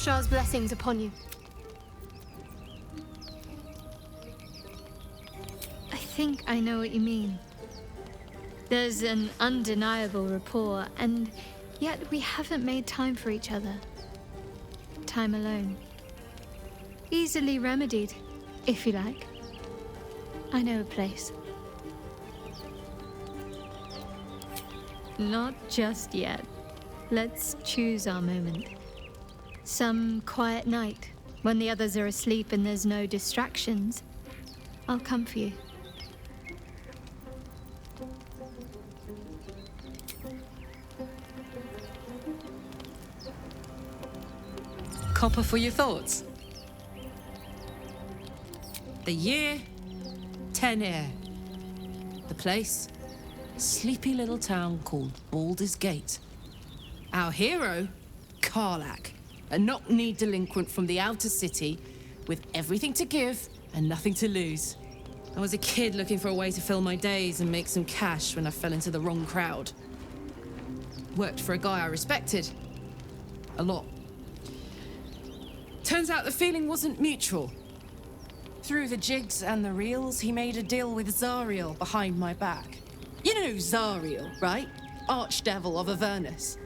Shah's blessings upon you. I think I know what you mean. There's an undeniable rapport, and yet we haven't made time for each other. Time alone. Easily remedied, if you like. I know a place. Not just yet. Let's choose our moment. Some quiet night, when the others are asleep and there's no distractions, I'll come for you. Copper for your thoughts. The year, 10 air. The place, sleepy little town called Baldur's Gate. Our hero, Karlach, a knock-kneed delinquent from the outer city with everything to give and nothing to lose. I was a kid looking for a way to fill my days and make some cash when I fell into the wrong crowd. Worked for a guy I respected. A lot. Turns out the feeling wasn't mutual. Through the jigs and the reels, he made a deal with Zariel behind my back. You know Zariel, right? Archdevil of Avernus.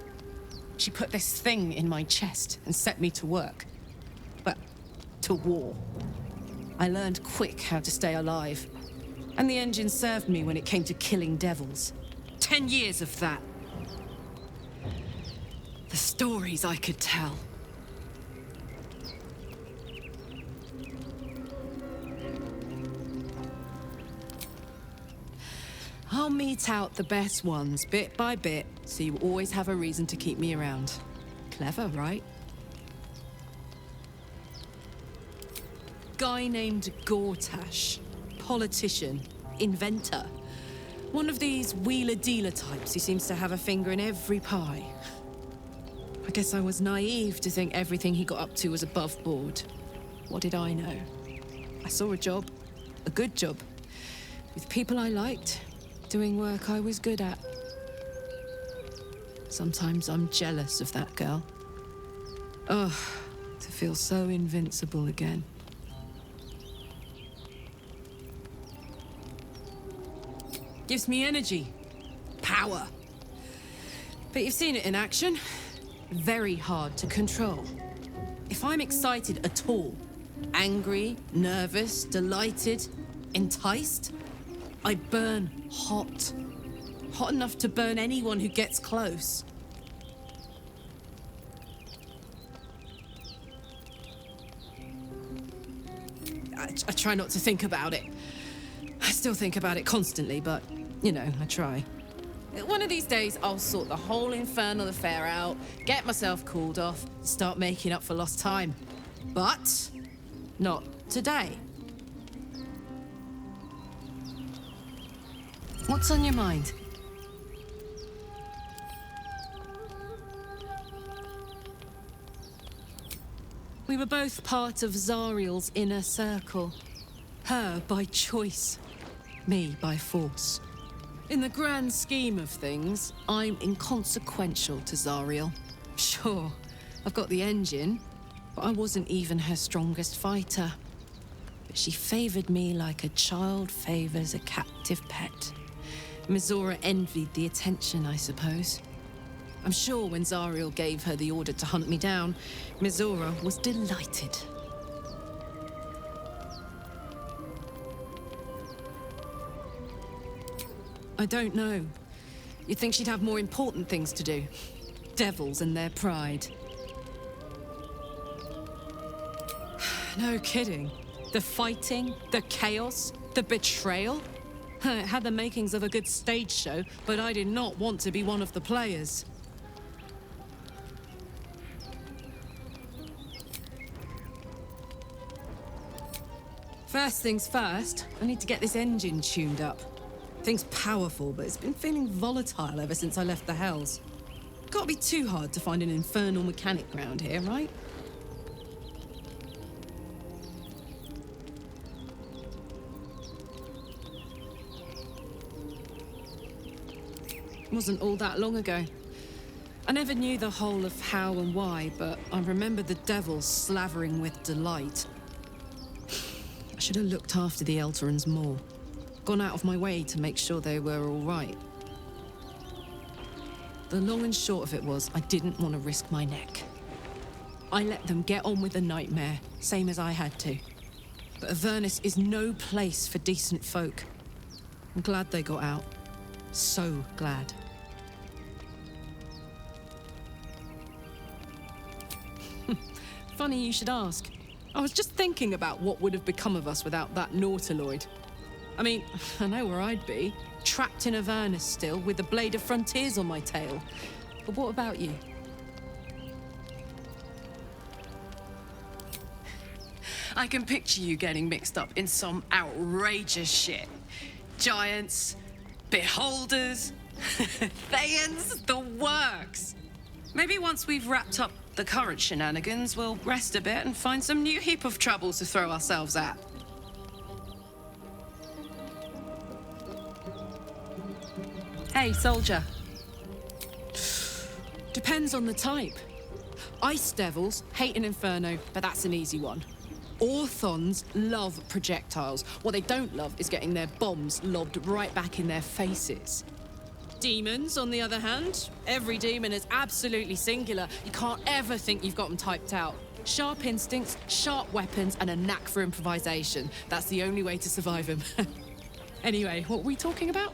She put this thing in my chest and set me to work. But to war. I learned quick how to stay alive. And the engine served me when it came to killing devils. 10 years of that. The stories I could tell. I'll mete out the best ones, bit by bit, so you always have a reason to keep me around. Clever, right? Guy named Gortash. Politician. Inventor. One of these wheeler-dealer types who seems to have a finger in every pie. I guess I was naive to think everything he got up to was above board. What did I know? I saw a job. A good job. With people I liked. Doing work I was good at. Sometimes I'm jealous of that girl. Ugh, to feel so invincible again. Gives me energy. Power. But you've seen it in action. Very hard to control. If I'm excited at all, angry, nervous, delighted, enticed, I burn hot. Hot enough to burn anyone who gets close. I try not to think about it. I still think about it constantly, but, you know, I try. One of these days, I'll sort the whole infernal affair out, get myself cooled off, start making up for lost time. But not today. What's on your mind? We were both part of Zariel's inner circle. Her by choice, me by force. In the grand scheme of things, I'm inconsequential to Zariel. Sure, I've got the engine, but I wasn't even her strongest fighter. But she favored me like a child favors a captive pet. Mizora envied the attention, I suppose. I'm sure when Zariel gave her the order to hunt me down, Mizora was delighted. I don't know. You'd think she'd have more important things to do. Devils and their pride. No kidding. The fighting, the chaos, the betrayal. It had the makings of a good stage show, but I did not want to be one of the players. First things first, I need to get this engine tuned up. Thing's powerful, but it's been feeling volatile ever since I left the Hells. Can't be too hard to find an infernal mechanic round here, right? Wasn't all that long ago. I never knew the whole of how and why, but I remember the devils slavering with delight. I should have looked after the Elterans more. Gone out of my way to make sure they were all right. The long and short of it was, I didn't want to risk my neck. I let them get on with the nightmare, same as I had to. But Avernus is no place for decent folk. I'm glad they got out. So glad. Funny you should ask. I was just thinking about what would have become of us without that Nautiloid. I mean, I know where I'd be. Trapped in Avernus still, with the Blade of Frontiers on my tail. But what about you? I can picture you getting mixed up in some outrageous shit. Giants, beholders, Thayans, the works. Maybe once we've wrapped up the current shenanigans, we'll rest a bit and find some new heap of trouble to throw ourselves at. Hey, soldier. Depends on the type. Ice devils hate an inferno, but that's an easy one. Orthons love projectiles. What they don't love is getting their bombs lobbed right back in their faces. Demons, on the other hand, every demon is absolutely singular. You can't ever think you've got them typed out. Sharp instincts, sharp weapons, and a knack for improvisation. That's the only way to survive them. Anyway, what were we talking about?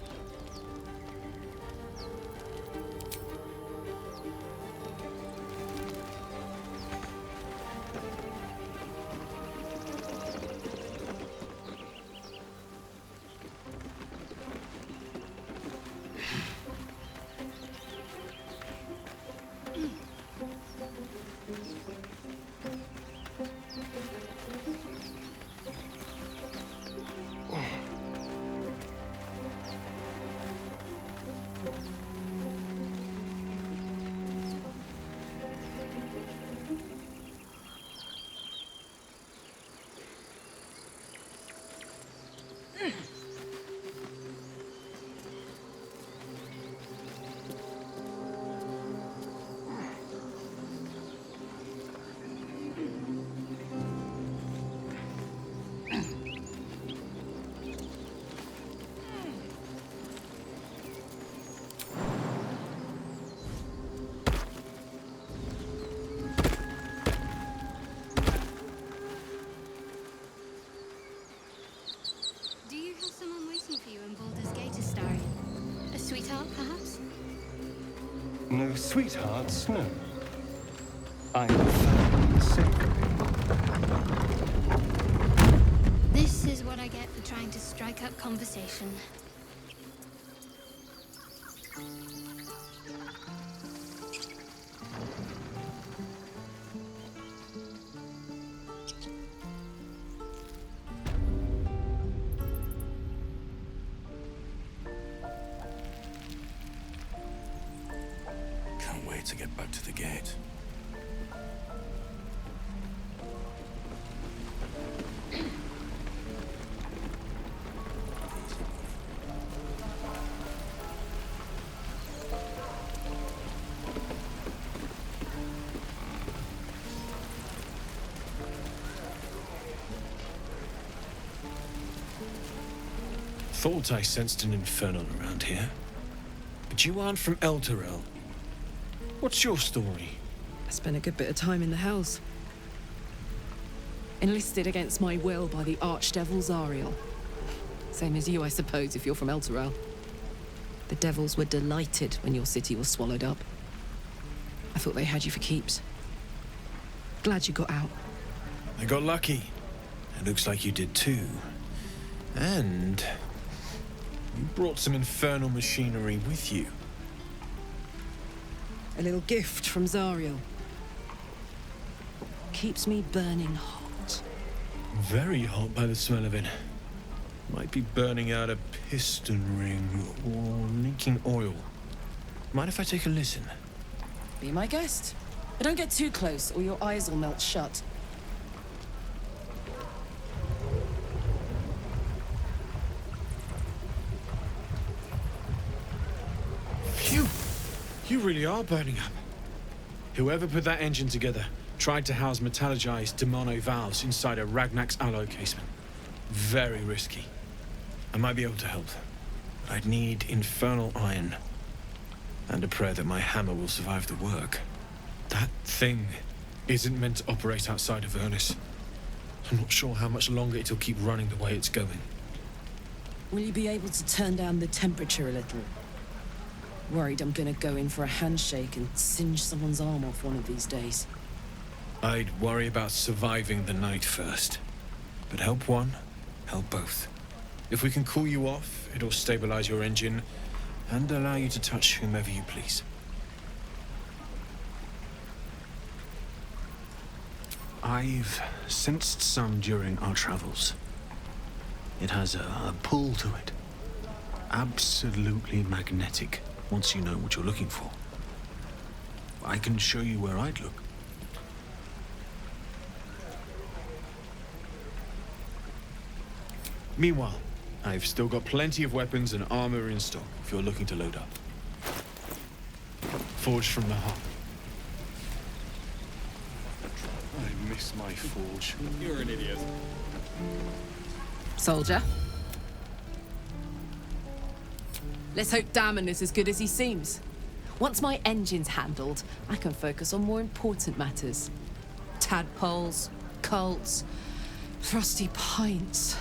No sweethearts, no. I'm found sacred. This is what I get for trying to strike up conversation. Can't wait to get back to the gate. Thought I sensed an infernal around here. But you aren't from Elturel. What's your story? I spent a good bit of time in the Hells. Enlisted against my will by the Archdevil Zariel. Same as you, I suppose, if you're from Elturel. The devils were delighted when your city was swallowed up. I thought they had you for keeps. Glad you got out. I got lucky. It looks like you did too. And you brought some infernal machinery with you. A little gift from Zariel. Keeps me burning hot. Very hot by the smell of it. Might be burning out a piston ring or leaking oil. Mind if I take a listen? Be my guest. But don't get too close or your eyes will melt shut. Phew! You really are burning up. Whoever put that engine together tried to house metallurgized demono valves inside a Ragnak's alloy casement. Very risky. I might be able to help, but I'd need infernal iron. And a prayer that my hammer will survive the work. That thing isn't meant to operate outside of Vernus. I'm not sure how much longer it'll keep running the way it's going. Will you be able to turn down the temperature a little? Worried I'm gonna go in for a handshake and singe someone's arm off one of these days. I'd worry about surviving the night first. But help one, help both. If we can cool you off, it'll stabilize your engine and allow you to touch whomever you please. I've sensed some during our travels. It has a pull to it. Absolutely magnetic, once you know what you're looking for. I can show you where I'd look. Meanwhile, I've still got plenty of weapons and armor in stock if you're looking to load up. Forged from the heart. I miss my forge. You're an idiot. Soldier. Let's hope Damon is as good as he seems. Once my engine's handled, I can focus on more important matters. Tadpoles, cults, frosty pints.